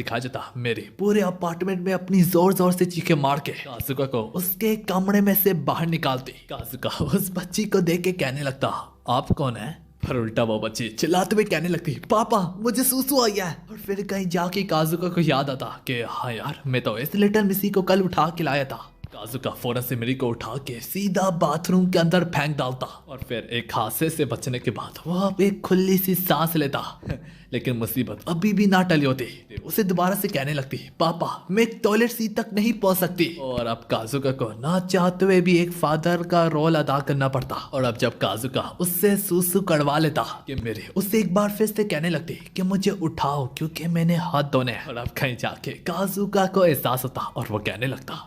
दिखाया जाता मेरे पूरे अपार्टमेंट में अपनी जोर जोर से चीखे मार के काजुका को उसके कमरे में से बाहर निकालती। काजुका उस बच्ची को देख के कहने लगता, आप कौन है? पर उल्टा वो बच्ची चिल्लाते हुए कहने लगती, पापा मुझे सूसू आई है। और फिर कहीं जाके काजुका को याद आता कि हाँ यार, मैं तो इस लिटिल मिसी को कल उठा के लाया था। काजुका फौरन से मिरी को उठा के सीधा बाथरूम के अंदर फेंक डालता और फिर एक हादसे से बचने के बाद वो अब एक खुली सी सांस लेता। लेकिन मुसीबत अभी भी ना टली होती। उसे दोबारा से कहने लगती, पापा मैं एक टॉयलेट सीट तक नहीं पहुंच सकती। और अब काजुका को ना चाहते हुए भी एक फादर का रोल अदा करना पड़ता। और अब जब काजुका उससे सूसू कड़वा लेता कि मेरे उससे एक बार फिर से कहने लगती कि मुझे उठाओ क्योंकि मैंने हाथ धोने हैं। और अब कहीं जाके काजुका को एहसास होता और वो कहने लगता,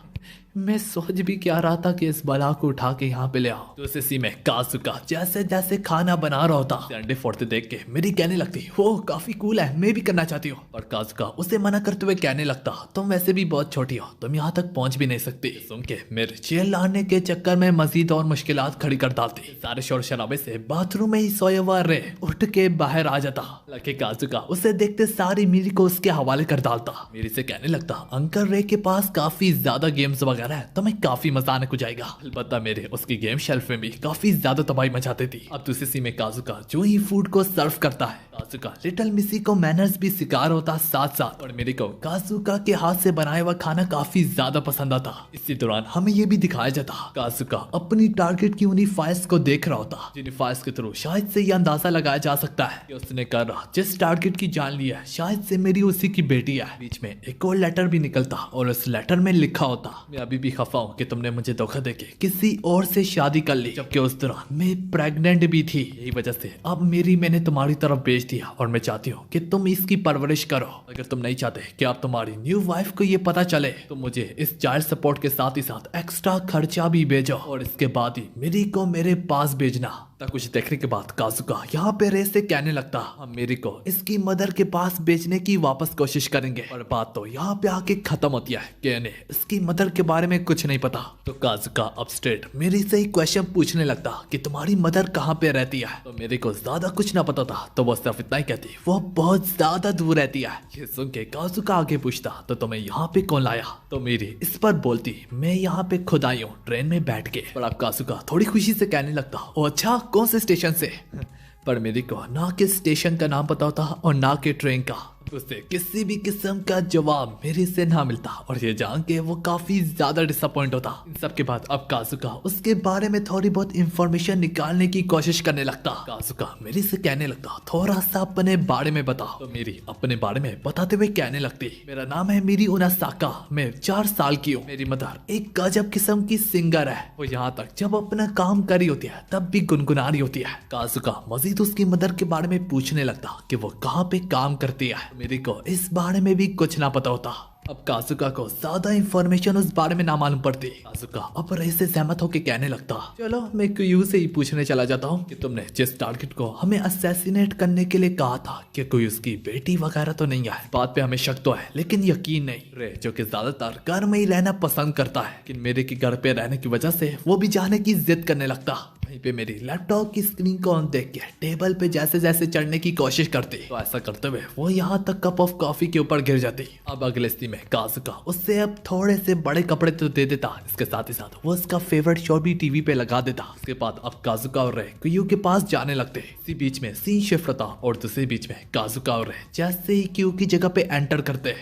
मैं सोच भी क्या रहा था कि इस बला को उठा के यहाँ पे ले आओ। तो उसे सी में काजुका जैसे जैसे खाना बना रहा होता अंडे फोड़ते देख के मेरी कहने लगती, वो काफी कूल है, मैं भी करना चाहती हूँ। और काजुका उसे मना करते हुए कहने लगता, तुम वैसे भी बहुत छोटी हो, तुम यहाँ तक पहुंच भी नहीं सकती। सुन के मेरे चेयर लाने के चक्कर में मजीद और मुश्किलात खड़ी कर डालती। सारे शोर शराबे से बाथरूम में ही सोया हुआ रे उठ के बाहर आ जाता। लड़के काजुका उसे देखते सारी मेरी को उसके हवाले कर डालता। मेरी से कहने लगता, अंकल रे के पास काफी ज्यादा गेम्स वगैरह है तो मैं काफी मजा आने को जाएगा। अलबत्ता मेरे उसकी गेम शेल्फ में भी काफी ज्यादा तबाही मचाती थी। अब दूसरी सी में काजुका जो ही फूड को सर्व करता है, काजुका लिटिल मिसी को मैनर्स भी शिकार होता साथ साथ। और मेरे को काजुका के हाथ से बनाया हुआ खाना काफी ज्यादा पसंद आता। इसी दौरान हमें ये भी दिखाया जाता काजुका अपनी टारगेट की उन्हीं फाइल्स को देख रहा होता जिन फाइल्स के थ्रू शायद से ये अंदाजा लगाया जा सकता है कि उसने कर रहा जिस टारगेट की जान ली है शायद से मेरी उसी की बेटी है। बीच में एक और लेटर भी निकलता और उस लेटर में लिखा होता, मैं अभी भी खफा हूँ कि तुमने मुझे धोखा देके किसी और से शादी कर ली, जबकि उस दौरान मैं प्रेग्नेंट भी थी। यही वजह से अब मेरी मैंने तुम्हारी तरफ भेज दिया और मैं चाहती हूँ कि तुम इसकी परवरिश करो। अगर तुम नहीं चाहते कि अब तुम्हारी न्यू वाइफ को ये पता चले तो मुझे इस चाइल्ड सपोर्ट के साथ ही साथ एक्स्ट्रा खर्चा भी भेजो और इसके बाद ही मेरी को मेरे पास भेजना। कुछ देखने के बाद काजुका यहाँ पे रे से कहने लगता, हम मेरी को इसकी मदर के पास बेचने की वापस कोशिश करेंगे। और बात तो यहाँ पे आके खत्म होती है कि इन्हें इसकी मदर के बारे में कुछ नहीं पता। तो काजुका अपस्टेट मेरी से ही क्वेश्चन पूछने लगता कि तुम्हारी मदर कहाँ पे रहती है। तो मेरे को ज्यादा कुछ ना पता था तो वो सिर्फ इतना ही कहती, वो बहुत ज्यादा दूर रहती है। ये सुन के काजुका आगे पूछता, तो तुम्हें यहाँ पे कौन लाया? तो मेरी इस पर बोलती, मैं यहाँ पे खुद आई हूँ ट्रेन में बैठ के। पर अब काजुका थोड़ी खुशी से कहने लगता, ओ अच्छा कौन से स्टेशन से? पर मेरे को ना के स्टेशन का नाम पता होता और ना के ट्रेन का। उसे किसी भी किस्म का जवाब मेरे से ना मिलता और ये जान के वो काफी ज्यादा डिसअपॉइंट होता। इन सब के बाद अब काजुका उसके बारे में थोड़ी बहुत इंफॉर्मेशन निकालने की कोशिश करने लगता। काजुका मेरे से कहने लगता, थोड़ा सा अपने बारे में बता। तो मेरी अपने बारे में बताते हुए कहने लगती, मेरा नाम है मिरी उनासाका, मैं 4 साल की हूँ। मेरी मदर एक गजब किस्म की सिंगर है। वो यहाँ तक जब अपना काम कर रही होती है तब भी गुनगुना रही होती है। काजुका मजीद उसकी मदर के बारे में पूछने लगता कि वो कहाँ पे काम करती है। मेरी को इस बारे में भी कुछ ना पता होता। अब काजुका को ज्यादा इंफॉर्मेशन उस बारे में ना मालूम पड़ती। काजुका अब रे से सहमत होकर कहने लगता, चलो मैं क्यू से ही पूछने चला जाता हूँ कि तुमने जिस टारगेट को हमें असैसिनेट करने के लिए कहा था कि कोई उसकी बेटी वगैरह तो नहीं है। बात पे हमें शक तो है लेकिन यकीन नहीं। रे जो कि ज्यादातर घर में ही रहना पसंद करता है लेकिन मेरे के घर पे रहने की वजह से वो भी जाने की जिद करने लगता। वहीं पे मेरी लैपटॉप की स्क्रीन को ऑन देख के टेबल पे जैसे जैसे चढ़ने की कोशिश करती तो ऐसा करते हुए वो यहाँ तक कप ऑफ कॉफी के ऊपर गिर जाती। अब अगले स्थिति में काजुका उससे अब थोड़े से बड़े कपड़े तो दे देता, इसके साथ ही साथ वो उसका फेवरेट शो भी टीवी पे लगा देता। उसके बाद अब काजुका और रे क्यू के पास जाने लगते। इसी बीच में सीन शिफ्ट होता और दूसरे बीच में काजुका और रे जैसे ही क्यू की जगह पे एंटर करते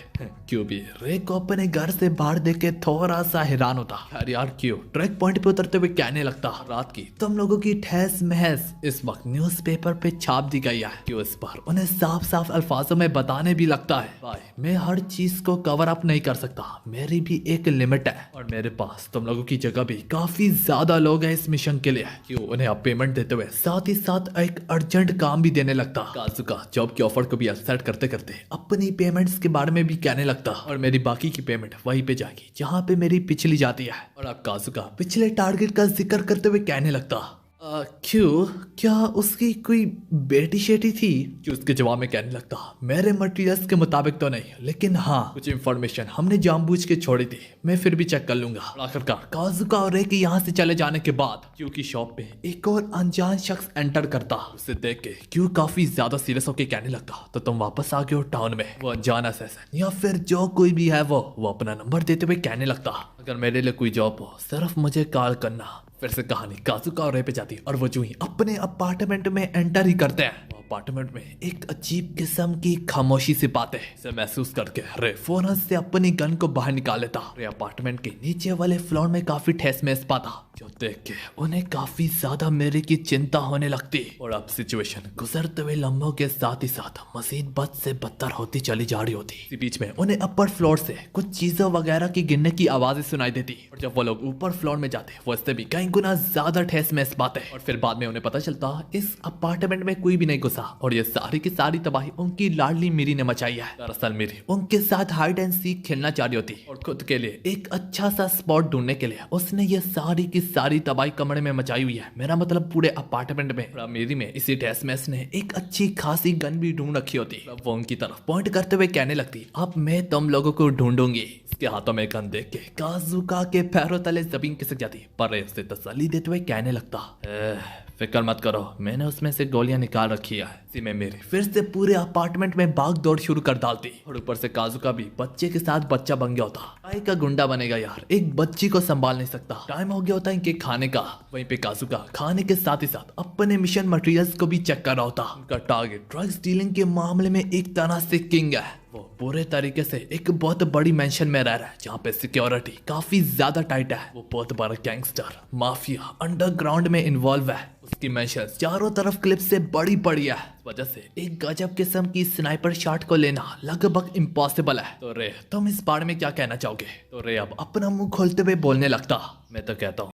क्यू भी रे को अपने घर से बाहर देख के थोड़ा सा हैरान होता। यार क्यू ट्रैक पॉइंट पे उतरते हुए कहने लगता, रात की तुम लोगों की ठहस महस इस वक्त न्यूज़पेपर पे छाप दी गई है। क्यों इस पर उन्हें साफ साफ अल्फाजों में बताने भी लगता है, भाई मैं हर चीज को कवर अप नहीं कर सकता, मेरी भी एक लिमिट है और मेरे पास तुम लोगों की जगह भी काफी ज्यादा लोग हैं इस मिशन के लिए। क्यों उन्हें अब पेमेंट देते हुए साथ ही साथ एक अर्जेंट काम भी देने लगता। काजुका जॉब के ऑफर को भी एक्सेप्ट करते करते अपनी पेमेंट्स के बारे में भी कहने लगता और मेरी बाकी की पेमेंट वहीं पे जाएगी जहाँ पे मेरी पिछली जाती है। और अब काजुका पिछले टारगेट का जिक्र करते हुए कहने लगता, क्यों? क्या उसकी कोई बेटी शेटी थी? कि उसके जवाब में कहने लगता, मेरे मटेरियल्स के मुताबिक तो नहीं, लेकिन हाँ कुछ इंफॉर्मेशन हमने जानबूझ के छोड़ी थी, मैं फिर भी चेक कर लूंगा। और आखिरकार काजुका और रे के यहाँ से चले जाने के बाद क्यू की शॉप पे एक और अनजान शख्स एंटर करता। उसे देख के क्यू काफी ज्यादा सीरियस होकर कहने लगता, तो तुम वापस आ गए हो टाउन में? वो अनजान असेसन या फिर जो कोई भी है वो अपना नंबर देते हुए कहने लगता, अगर मेरे लिए कोई जॉब हो सिर्फ मुझे कॉल करना। फिर से कहानी काजुका और रे पे जाती और वो जो ही अपने अपार्टमेंट में एंटर ही करते हैं, अपार्टमेंट में एक अजीब किस्म की खामोशी सी बातें इसे महसूस करके रे फौरन से अपनी गन को बाहर निकाल लेता। रे अपार्टमेंट के नीचे वाले फ्लोर में काफी ठेस महस पाता, जो देख के उन्हें काफी ज्यादा मेरे की चिंता होने लगती। और अब सिचुएशन गुजरते हुए लम्हों के साथ ही साथ मजीद बद से बदतर होती चली जा रही होती। इसी बीच में उन्हें अपर फ्लोर से कुछ चीजों वगैरह की गिरने की आवाजें सुनाई देती, और जब वो लोग ऊपर फ्लोर में जाते वो इससे भी कई गुना ज्यादा ठेस महस पाते। और फिर बाद में उन्हें पता चलता इस अपार्टमेंट में कोई भी नहीं घुसा और ये सारी की सारी तबाही उनकी लाडली मीरी ने मचाई है। दरअसल मीरी उनके साथ हाइड एंड सीक खेलना चाह रही होती और खुद के लिए एक अच्छा सा स्पॉट ढूंढने के लिए उसने ये सारी की सारी तबाही कमरे में मचाई हुई है, मेरा मतलब पूरे अपार्टमेंट में। और मीरी में इसी ठेस में इसने एक अच्छी खासी गन भी ढूंढ रखी होती। वो उनकी तरफ पॉइंट करते हुए कहने लगती, अब मैं तुम लोगों को ढूंढूंगी। उसके हाथों में गन देख के काजुका के पैरों तले जमीन खिसक जाती, पर उसे तसल्ली देते हुए कहने लगता, फिक्र मत करो, मैंने उसमें से गोलियां निकाल रखी है। इसी में मेरे फिर से पूरे अपार्टमेंट में भाग दौड़ शुरू कर डालती, और ऊपर से काजुका भी बच्चे के साथ बच्चा बन गया होता। काय का गुंडा बनेगा यार, एक बच्ची को संभाल नहीं सकता। टाइम हो गया होता इनके खाने का। वहीं पे काजुका खाने के साथ ही साथ अपने मिशन मटेरियल्स को भी चेक कर रहा होता। उनका टारगेट ड्रग्स डीलिंग के मामले में एक तरह से किंग है। वो पूरे तरीके से एक बहुत बड़ी मेंशन में रह रहा है, जहाँ पे सिक्योरिटी काफी ज्यादा टाइट है। वो बहुत बड़ा गैंगस्टर माफिया अंडरग्राउंड में इन्वॉल्व है। उसकी मेंशन चारों तरफ क्लिप से बड़ी पड़ी है, इस वजह से एक गजब किस्म की स्नाइपर शॉट को लेना लगभग इम्पॉसिबल है। तो रे तुम इस बारे में क्या कहना चाहोगे? तो रे अब अपना मुंह खोलते हुए बोलने लगता, मैं तो कहता हूँ